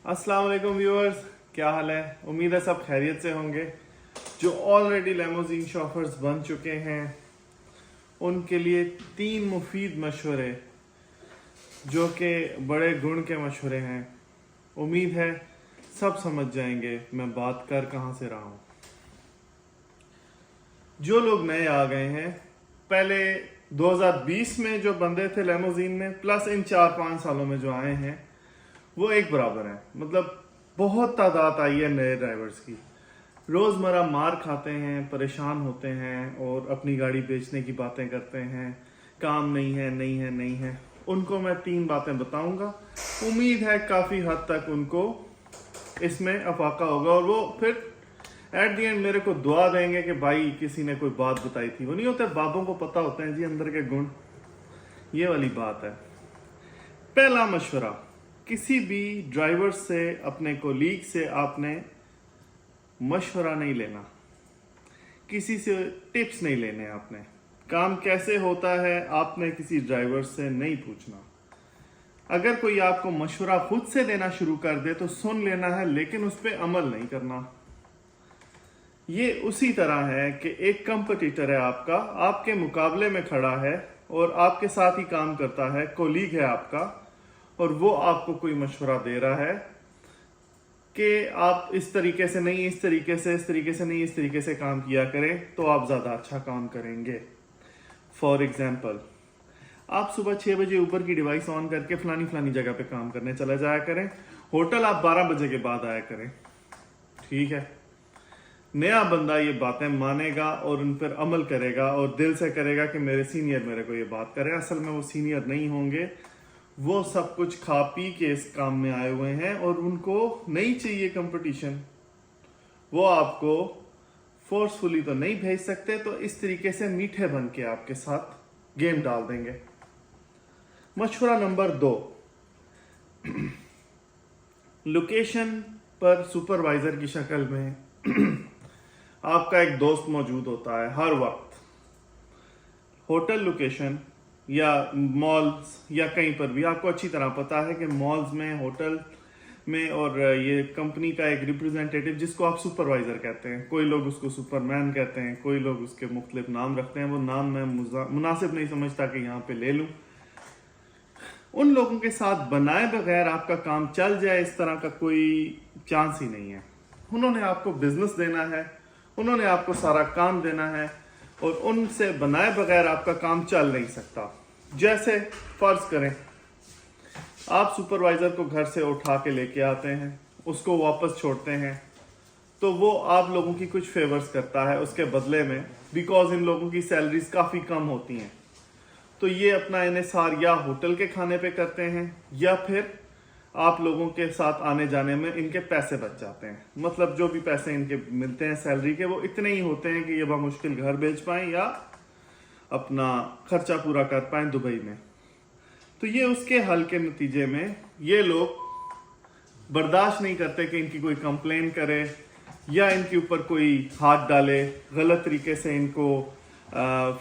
अस्सलाम वालेकुम व्यूअर्स, क्या हाल है। उम्मीद है सब खैरियत से होंगे। जो ऑलरेडी लेमोजीन शॉफर्स बन चुके हैं उनके लिए 3 मुफीद मशवरे जो कि बड़े गुण के मशवरे हैं। उम्मीद है सब समझ जाएंगे मैं बात कर कहाँ से रहा हूँ। जो लोग नए आ गए हैं, पहले 2020 में जो बंदे थे लेमोजीन में, प्लस इन 4-5 सालों में जो आए हैं, वो एक बराबर है। मतलब बहुत तादाद आई है नए ड्राइवर्स की। रोज़मर्रा मार खाते हैं, परेशान होते हैं और अपनी गाड़ी बेचने की बातें करते हैं। काम नहीं है, नहीं है, नहीं है। उनको मैं 3 बातें बताऊंगा। उम्मीद है काफ़ी हद तक उनको इसमें अफाका होगा और वो फिर एट द एंड मेरे को दुआ देंगे कि भाई किसी ने कोई बात बताई थी। वो नहीं होते, बाबों को पता होते हैं जी अंदर के गुण। ये वाली बात है। पहला मशवरा, किसी भी ड्राइवर से, अपने कोलीग से आपने मशवरा नहीं लेना, किसी से टिप्स नहीं लेने। आपने काम कैसे होता है आपने किसी ड्राइवर से नहीं पूछना। अगर कोई आपको मशवरा खुद से देना शुरू कर दे तो सुन लेना है, लेकिन उस पर अमल नहीं करना। ये उसी तरह है कि एक कंपटीटर है आपका, आपके मुकाबले में खड़ा है और आपके साथ ही काम करता है, कोलीग है आपका, और वो आपको कोई मशवरा दे रहा है कि आप इस तरीके से नहीं, इस तरीके से, इस तरीके से नहीं, इस तरीके से काम किया करें तो आप ज़्यादा अच्छा काम करेंगे। फॉर एग्जाम्पल, आप सुबह 6 बजे ऊपर की डिवाइस ऑन करके फलानी जगह पे काम करने चला जाया करें। होटल आप 12 बजे के बाद आया करें। ठीक है, नया बंदा ये बातें मानेगा और उन पर अमल करेगा और दिल से करेगा कि मेरे सीनियर मेरे को ये बात करे। असल में वो सीनियर नहीं होंगे, वो सब कुछ खा पी के इस काम में आए हुए हैं और उनको नहीं चाहिए कंपटीशन। वो आपको फोर्सफुली तो नहीं भेज सकते, तो इस तरीके से मीठे बन के आपके साथ गेम डाल देंगे। मशवरा नंबर 2, लोकेशन पर सुपरवाइजर की शक्ल में आपका एक दोस्त मौजूद होता है हर वक्त। होटल लोकेशन या मॉल्स या कहीं पर भी आपको अच्छी तरह पता है कि मॉल्स में, होटल में, और ये कंपनी का एक रिप्रेजेंटेटिव जिसको आप सुपरवाइजर कहते हैं, कोई लोग उसको सुपरमैन कहते हैं, कोई लोग उसके मुख्तलिफ नाम रखते हैं। वो नाम मैं मुनासिब नहीं समझता कि यहाँ पे ले लूँ। उन लोगों के साथ बनाए बगैर आपका काम चल जाए, इस तरह का कोई चांस ही नहीं है। उन्होंने आपको बिजनेस देना है, उन्होंने आपको सारा काम देना है और उनसे बनाए बगैर आपका काम चल नहीं सकता। जैसे फर्ज करें आप सुपरवाइजर को घर से उठा के लेके आते हैं, उसको वापस छोड़ते हैं, तो वो आप लोगों की कुछ फेवर्स करता है उसके बदले में, बिकॉज इन लोगों की सैलरीज काफ़ी कम होती हैं। तो ये अपना इन्हें या होटल के खाने पे करते हैं या फिर आप लोगों के साथ आने जाने में इनके पैसे बच जाते हैं। मतलब जो भी पैसे इनके मिलते हैं सैलरी के, वो इतने ही होते हैं कि ये बामुश्किल घर बेच पाएं या अपना खर्चा पूरा कर पाएं दुबई में। तो ये उसके हल के नतीजे में ये लोग बर्दाश्त नहीं करते कि इनकी कोई कंप्लेन करे या इनके ऊपर कोई हाथ डाले, गलत तरीके से इनको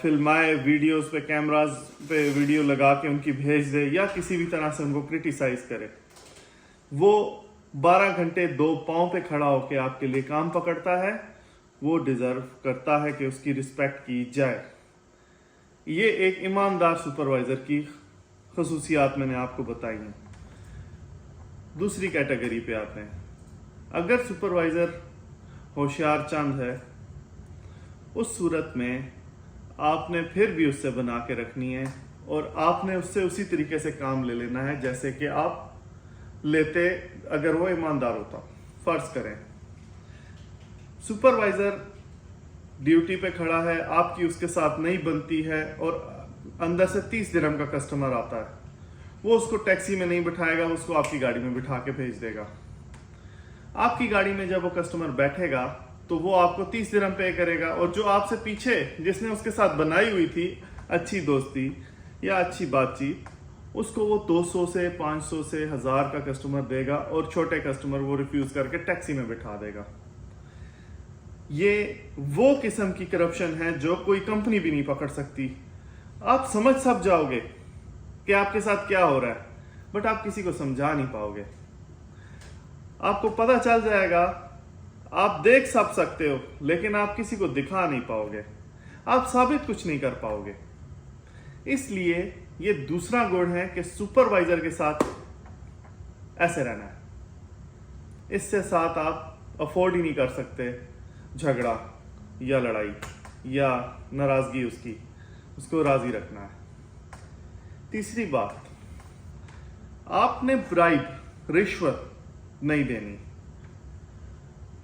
फिल्माए, वीडियोस पे, कैमराज पे वीडियो लगा के उनकी भेज दे या किसी भी तरह से उनको क्रिटिसाइज करे। वो 12 घंटे 2 पाँव पे खड़ा होकर आपके लिए काम पकड़ता है। वो डिजर्व करता है कि उसकी रिस्पेक्ट की जाए। ये एक ईमानदार सुपरवाइजर की खसूसियात मैंने आपको बताई हैं। दूसरी कैटेगरी पे आते हैं। अगर सुपरवाइजर होशियार चंद है, उस सूरत में आपने फिर भी उससे बना के रखनी है और आपने उससे उसी तरीके से काम ले लेना है जैसे कि आप लेते अगर वो ईमानदार होता। फर्ज करें सुपरवाइजर ड्यूटी पे खड़ा है, आपकी उसके साथ नहीं बनती है और अंदर से 30 दिरहम का कस्टमर आता है। वो उसको टैक्सी में नहीं बिठाएगा, उसको आपकी गाड़ी में बिठा के भेज देगा। आपकी गाड़ी में जब वो कस्टमर बैठेगा तो वो आपको 30 दिरहम पे करेगा और जो आपसे पीछे जिसने उसके साथ बनाई हुई थी अच्छी दोस्ती या अच्छी बातचीत, उसको वो 200 से 500 से 1000 का कस्टमर देगा और छोटे कस्टमर वो रिफ्यूज करके टैक्सी में बिठा देगा। ये वो किस्म की करप्शन है जो कोई कंपनी भी नहीं पकड़ सकती। आप समझ सब जाओगे कि आपके साथ क्या हो रहा है, बट आप किसी को समझा नहीं पाओगे। آپ کو پتہ چل جائے گا، آپ دیکھ سب سکتے ہو لیکن آپ کسی کو دکھا نہیں پاؤ گے، آپ ثابت کچھ نہیں کر پاؤ گے۔ اس لیے یہ دوسرا گڑ ہے کہ سپروائزر کے ساتھ ایسے رہنا ہے، اس سے ساتھ آپ افورڈ ہی نہیں کر سکتے جھگڑا یا لڑائی یا ناراضگی، اس کو راضی رکھنا ہے۔ تیسری بات، آپ نے برائب، رشوت نہیں دینی۔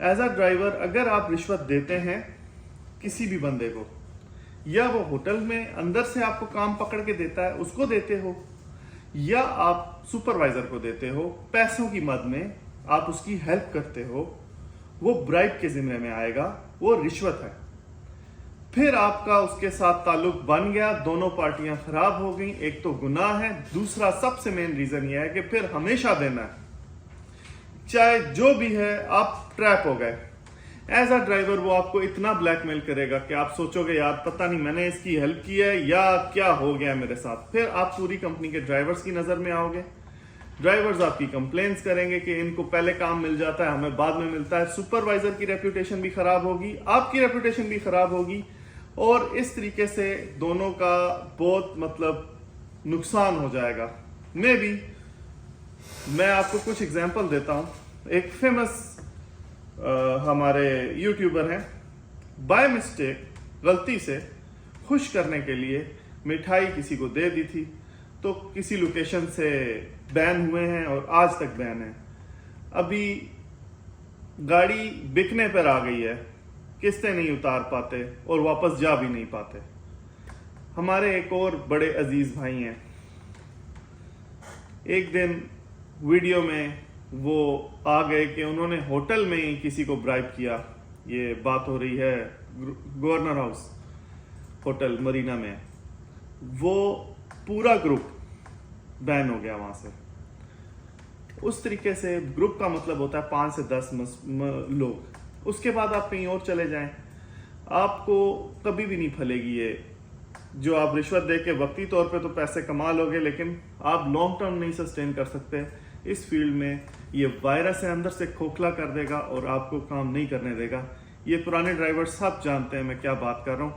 ایز اے ڈرائیور اگر آپ رشوت دیتے ہیں کسی بھی بندے کو، یا وہ ہوٹل میں اندر سے آپ کو کام پکڑ کے دیتا ہے اس کو دیتے ہو، یا آپ سپروائزر کو دیتے ہو پیسوں کی مد میں، آپ اس کی ہیلپ کرتے ہو، وہ برائب کے ذمہ میں آئے گا، وہ رشوت ہے۔ پھر آپ کا اس کے ساتھ تعلق بن گیا، دونوں پارٹیاں خراب ہو گئیں، ایک تو گناہ ہے، دوسرا سب سے مین ریزن یہ ہے کہ پھر ہمیشہ دینا ہے، چاہے جو بھی ہے، آپ ٹریپ ہو گئے۔ ایز اے ڈرائیور وہ آپ کو اتنا بلیک میل کرے گا کہ آپ سوچو گے یار پتہ نہیں میں نے اس کی ہیلپ کی ہے یا کیا ہو گیا میرے ساتھ۔ پھر آپ پوری کمپنی کے ڈرائیورز کی نظر میں آؤ گے، ڈرائیورز آپ کی کمپلینس کریں گے کہ ان کو پہلے کام مل جاتا ہے، ہمیں بعد میں ملتا ہے۔ سپروائزر کی ریپوٹیشن بھی خراب ہوگی، آپ کی ریپوٹیشن بھی خراب ہوگی، اور اس طریقے سے دونوں کا بہت نقصان ہو جائے گا۔ میں آپ کو کچھ ایگزامپل دیتا ہوں۔ ایک فیمس ہمارے یوٹیوبر ہیں، بائی مسٹیک غلطی سے خوش کرنے کے لیے مٹھائی کسی کو دے دی تھی، تو کسی لوکیشن سے بین ہوئے ہیں اور آج تک بین ہیں۔ ابھی گاڑی بکنے پر آ گئی ہے، قسطیں نہیں اتار پاتے اور واپس جا بھی نہیں پاتے۔ ہمارے ایک اور بڑے عزیز بھائی ہیں، ایک دن ویڈیو میں وہ آ گئے کہ انہوں نے ہوٹل میں ہی کسی کو برائب کیا۔ یہ بات ہو رہی ہے گورنر ہاؤس ہوٹل مرینا میں، وہ پورا گروپ بین ہو گیا وہاں سے۔ اس طریقے سے گروپ کا مطلب ہوتا ہے 5 سے 10 لوگ۔ اس کے بعد آپ کہیں اور چلے جائیں، آپ کو کبھی بھی نہیں پھلے گی یہ جو آپ رشوت دے کے وقتی طور پہ تو پیسے کما لو گے، لیکن آپ لانگ ٹرم نہیں سسٹین کر سکتے اس فیلڈ میں۔ یہ وائرس ہے، اندر سے کھوکھلا کر دے گا اور آپ کو کام نہیں کرنے دے گا۔ یہ پرانے ڈرائیور سب جانتے ہیں میں کیا بات کر رہا ہوں،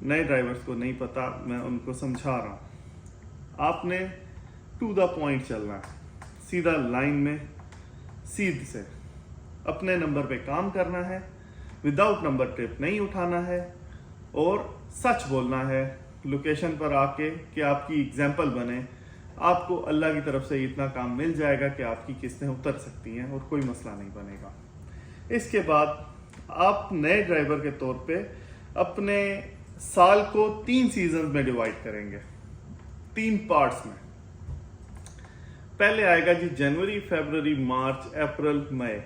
نئے ڈرائیورز کو نہیں پتا، میں ان کو سمجھا رہا ہوں۔ آپ نے ٹو دا پوائنٹ چلنا ہے، سیدھا لائن میں سیدھ سے اپنے نمبر پہ کام کرنا ہے، وداؤٹ نمبر ٹیپ نہیں اٹھانا ہے، اور سچ بولنا ہے لوکیشن پر آ کے کہ آپ کی ایگزامپل بنے۔ آپ کو اللہ کی طرف سے اتنا کام مل جائے گا کہ آپ کی قسطیں اتر سکتی ہیں اور کوئی مسئلہ نہیں بنے گا۔ اس کے بعد آپ نئے ڈرائیور کے طور پہ اپنے سال کو 3 سیزن میں ڈیوائڈ کریں گے، 3 پارٹس میں۔ پہلے آئے گا جی جنوری، فیبروری، مارچ، اپریل، مئی۔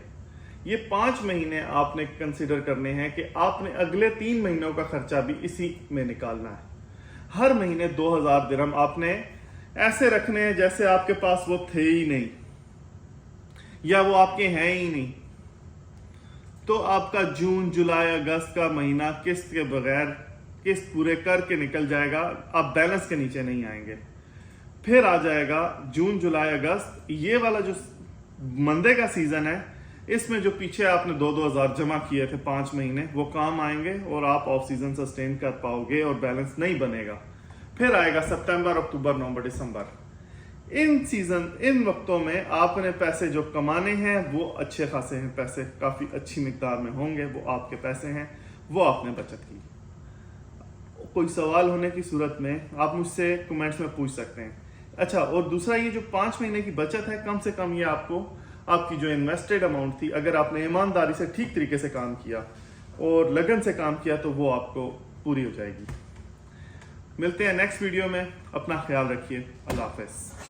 یہ 5 مہینے آپ نے کنسیڈر کرنے ہیں کہ آپ نے اگلے 3 مہینوں کا خرچہ بھی اسی میں نکالنا ہے۔ ہر مہینے 2000 درہم آپ نے ایسے رکھنے ہیں جیسے آپ کے پاس وہ تھے ہی نہیں، یا وہ آپ کے ہیں ہی نہیں۔ تو آپ کا جون، جولائی، اگست کا مہینہ قسط کے بغیر قسط پورے کر کے نکل جائے گا، آپ بیلنس کے نیچے نہیں آئیں گے۔ پھر آ جائے گا جون، جولائی، اگست، یہ والا جو مندے کا سیزن ہے، اس میں جو پیچھے آپ نے 2,000 جمع کیے تھے 5 مہینے، وہ کام آئیں گے اور آپ آف سیزن سسٹین کر پاؤ گے اور بیلنس نہیں بنے گا۔ پھر آئے گا ستمبر، اکتوبر، نومبر، دسمبر۔ ان وقتوں میں آپ نے پیسے جو کمانے ہیں وہ اچھے خاصے ہیں، پیسے کافی اچھی مقدار میں ہوں گے، وہ آپ کے پیسے ہیں، وہ آپ نے بچت کی۔ کوئی سوال ہونے کی صورت میں آپ مجھ سے کمنٹس میں پوچھ سکتے ہیں۔ اچھا، اور دوسرا یہ جو 5 مہینے کی بچت ہے، کم سے کم یہ آپ کو آپ کی جو انویسٹڈ اماؤنٹ تھی، اگر آپ نے ایمانداری سے ٹھیک طریقے سے کام کیا اور لگن سے کام کیا تو وہ آپ کو پوری ہو جائے گی۔ ملتے ہیں نیکسٹ ویڈیو میں، اپنا خیال رکھیے، اللہ حافظ۔